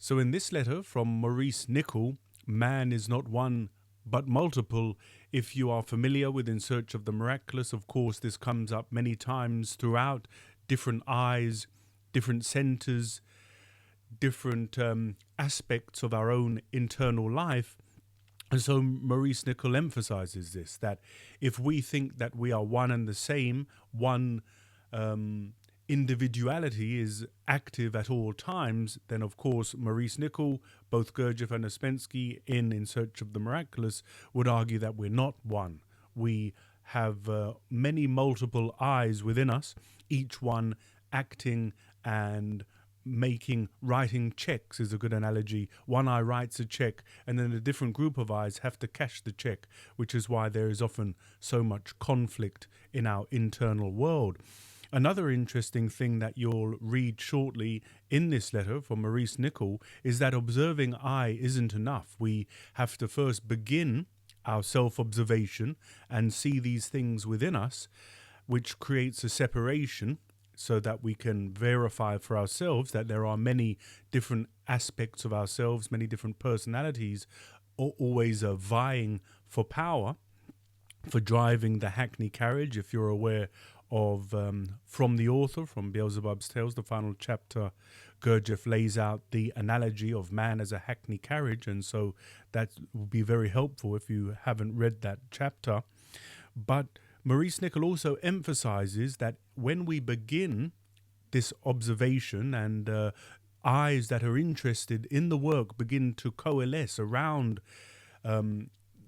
So in this letter from Maurice Nicoll, man is not one but multiple. If you are familiar with In Search of the Miraculous, of course, this comes up many times throughout different eyes, different centers, different aspects of our own internal life. And so Maurice Nicoll emphasizes this, that if we think that we are one and the same, one individuality is active at all times, then of course Maurice Nicoll, both Gurdjieff and Ouspensky in Search of the Miraculous would argue that we're not one. We have many multiple eyes within us, each one acting and writing checks is a good analogy. One eye writes a check and then a different group of eyes have to cash the check, which is why there is often so much conflict in our internal world. Another interesting thing that you'll read shortly in this letter from Maurice Nicoll is that observing I isn't enough. We have to first begin our self-observation and see these things within us, which creates a separation so that we can verify for ourselves that there are many different aspects of ourselves, many different personalities, always vying for power, for driving the hackney carriage. If you're aware of from the author, from Beelzebub's Tales, the final chapter, Gurdjieff lays out the analogy of man as a hackney carriage, and so that will be very helpful if you haven't read that chapter. But Maurice Nicoll also emphasizes that when we begin this observation and eyes that are interested in the work begin to coalesce around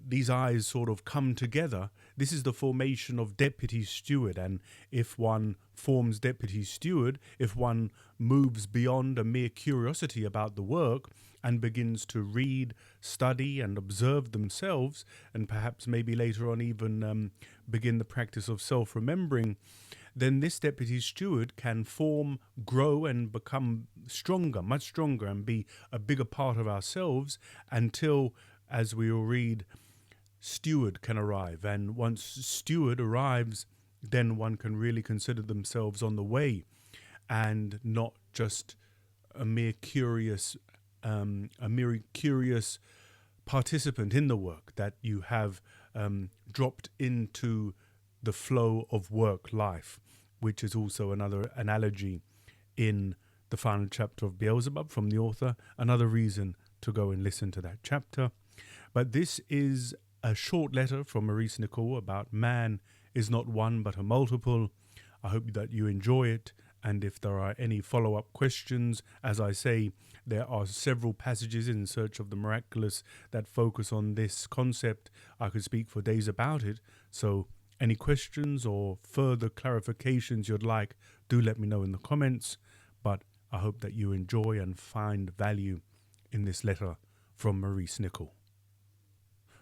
these eyes sort of come together, this is the formation of deputy steward. And if one forms deputy steward, if one moves beyond a mere curiosity about the work and begins to read, study and observe themselves, and perhaps maybe later on even begin the practice of self-remembering, then this deputy steward can form, grow and become stronger, much stronger, and be a bigger part of ourselves until, as we will read, steward can arrive. And once steward arrives, then one can really consider themselves on the way and not just a mere curious participant in the work, that you have dropped into the flow of work life, which is also another analogy in the final chapter of Beelzebub from the author. Another reason to go and listen to that chapter. But this is a short letter from Maurice Nicoll about man is not one but a multiple. I hope that you enjoy it, and if there are any follow-up questions, as I say, there are several passages in Search of the Miraculous that focus on this concept. I could speak for days about it, so any questions or further clarifications you'd like, do let me know in the comments. But I hope that you enjoy and find value in this letter from Maurice Nicoll.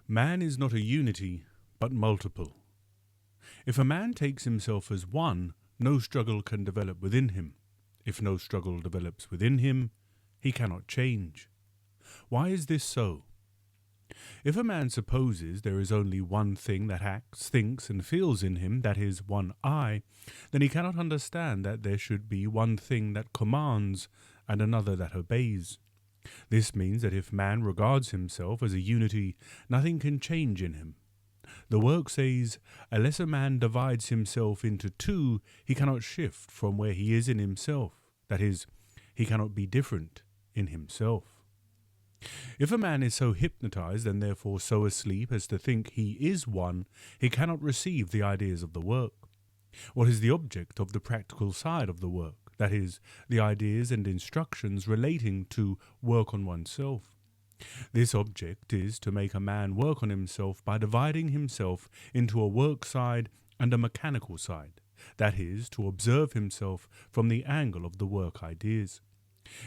Man is not a unity, but multiple. If a man takes himself as one, no struggle can develop within him. If no struggle develops within him, he cannot change. Why is this so? If a man supposes there is only one thing that acts, thinks, and feels in him, that is, one I, then he cannot understand that there should be one thing that commands and another that obeys. This means that if man regards himself as a unity, nothing can change in him. The work says, unless a man divides himself into two, he cannot shift from where he is in himself. That is, he cannot be different in himself. If a man is so hypnotized and therefore so asleep as to think he is one, he cannot receive the ideas of the work. What is the object of the practical side of the work? That is, the ideas and instructions relating to work on oneself. This object is to make a man work on himself by dividing himself into a work side and a mechanical side. That is, to observe himself from the angle of the work ideas.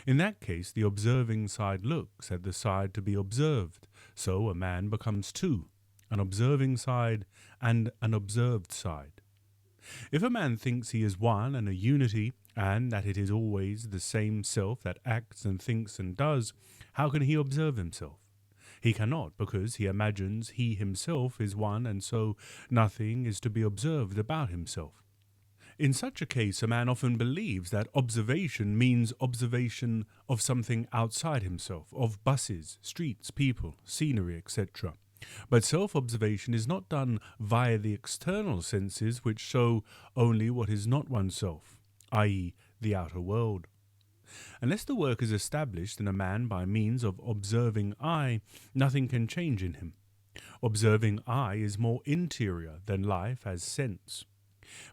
In that case, the observing side looks at the side to be observed. So a man becomes two, an observing side and an observed side. If a man thinks he is one and a unity, and that it is always the same self that acts and thinks and does, how can he observe himself? He cannot, because he imagines he himself is one, and so nothing is to be observed about himself. In such a case, a man often believes that observation means observation of something outside himself, of buses, streets, people, scenery, etc. But self-observation is not done via the external senses, which show only what is not oneself, i.e., the outer world. Unless the work is established in a man by means of observing eye, nothing can change in him. Observing eye is more interior than life as sense.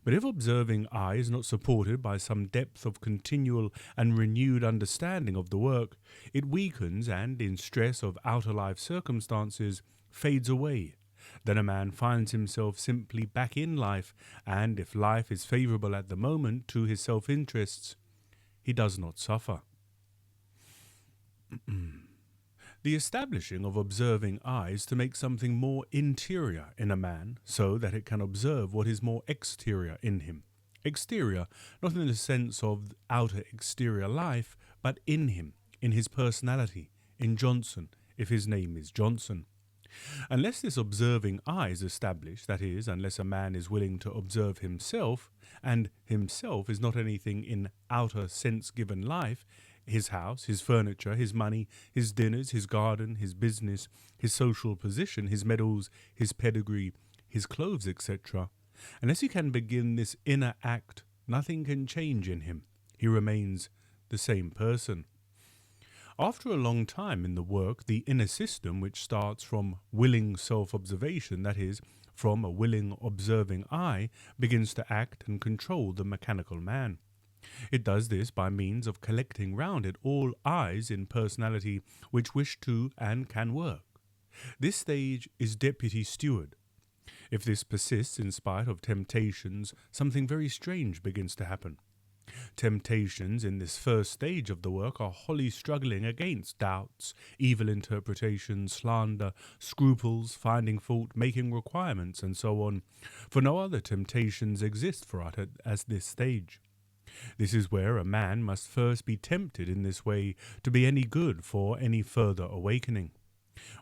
But if observing eye is not supported by some depth of continual and renewed understanding of the work, it weakens and, in stress of outer life circumstances, fades away. Then a man finds himself simply back in life, and if life is favourable at the moment to his self-interests, he does not suffer. The establishing of observing eyes to make something more interior in a man, so that it can observe what is more exterior in him. Exterior, not in the sense of outer exterior life, but in him, in his personality, in Johnson, if his name is Johnson. Unless this observing eye is established, that is, unless a man is willing to observe himself, and himself is not anything in outer sense-given life, his house, his furniture, his money, his dinners, his garden, his business, his social position, his medals, his pedigree, his clothes, etc. Unless he can begin this inner act, nothing can change in him. He remains the same person. After a long time in the work, the inner system, which starts from willing self-observation, that is, from a willing observing eye, begins to act and control the mechanical man. It does this by means of collecting round it all eyes in personality which wish to and can work. This stage is deputy steward. If this persists in spite of temptations, something very strange begins to happen. Temptations in this first stage of the work are wholly struggling against doubts, evil interpretations, slander, scruples, finding fault, making requirements, and so on, for no other temptations exist for us at this stage. This is where a man must first be tempted in this way to be any good for any further awakening.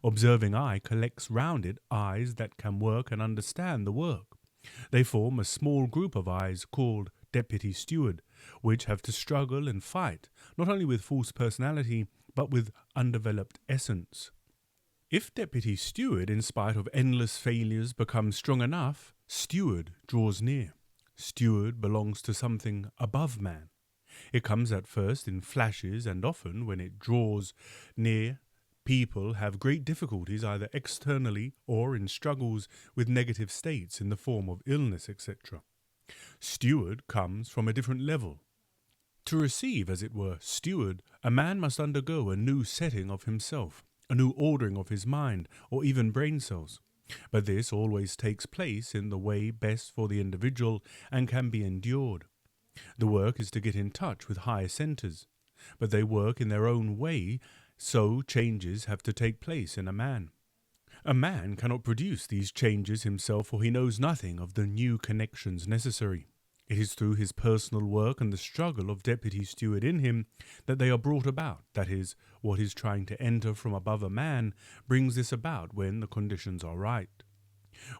Observing eye collects round it eyes that can work and understand the work. They form a small group of eyes called deputy steward, which have to struggle and fight, not only with false personality, but with undeveloped essence. If deputy steward, in spite of endless failures, becomes strong enough, steward draws near. Steward belongs to something above man. It comes at first in flashes, and often, when it draws near, people have great difficulties either externally or in struggles with negative states in the form of illness, etc. Steward comes from a different level. To receive, as it were, steward, a man must undergo a new setting of himself, a new ordering of his mind, or even brain cells. But this always takes place in the way best for the individual and can be endured. The work is to get in touch with higher centres, but they work in their own way, so changes have to take place in a man. A man cannot produce these changes himself, for he knows nothing of the new connections necessary. It is through his personal work and the struggle of deputy steward in him that they are brought about. That is, what is trying to enter from above a man brings this about when the conditions are right.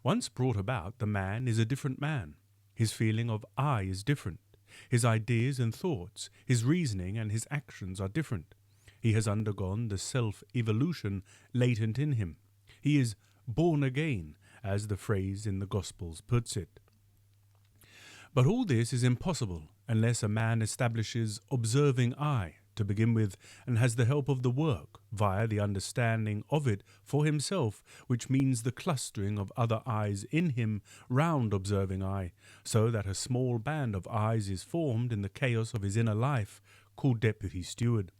Once brought about, the man is a different man. His feeling of I is different. His ideas and thoughts, his reasoning and his actions are different. He has undergone the self-evolution latent in him. He is born again, as the phrase in the Gospels puts it. But all this is impossible unless a man establishes observing eye to begin with and has the help of the work via the understanding of it for himself, which means the clustering of other eyes in him round observing eye, so that a small band of eyes is formed in the chaos of his inner life, called deputy steward.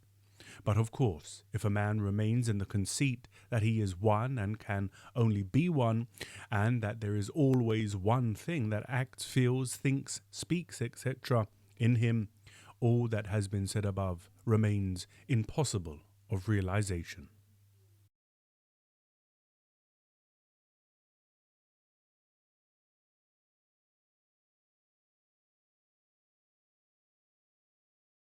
But of course, if a man remains in the conceit that he is one and can only be one, and that there is always one thing that acts, feels, thinks, speaks, etc. in him, all that has been said above remains impossible of realization.